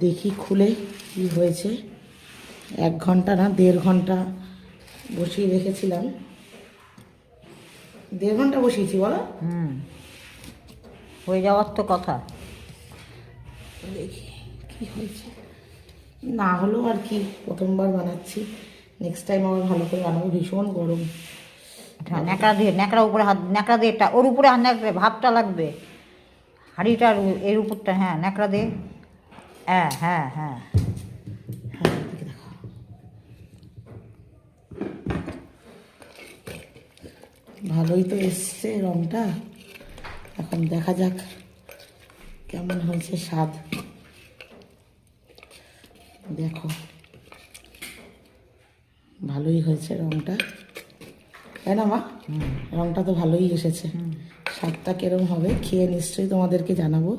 দেখি খুলে কি হয়েছে। 1 ঘন্টা না 1.5 ঘন্টা বসিয়ে রেখেছিলাম। 1.5 ঘন্টা বসিয়েছি বলো। হয়ে যাওয়ার তো কথা। দেখি কি হয়েছে। না হলেও আর কি, প্রথমবার বানাচ্ছি, নেক্সট টাইম আবার ভালো করে বানাবো। ভীষণ গরম। ন্যাকড়া দিয়ে, ন্যাকড়া উপরে হাত, ন্যাকড়া দিয়ে ওর উপরে হাত, ন্যাকড়া ভাবটা লাগবে হাঁড়িটার এর উপরটা। হ্যাঁ, ন্যাকড়া দিয়ে। হ্যাঁ হ্যাঁ হ্যাঁ হ্যাঁ, এদিকে দেখো। ভালোই তো এসছে রংটা। এখন দেখা যাক কেমন হয়েছে স্বাদ। দেখো ভালোই হয়েছে রংটা, তাই না মা? রংটা তো ভালোই এসেছে। স্বাদটা কিরম হবে খেয়ে নিশ্চয়ই তোমাদেরকে জানাবো।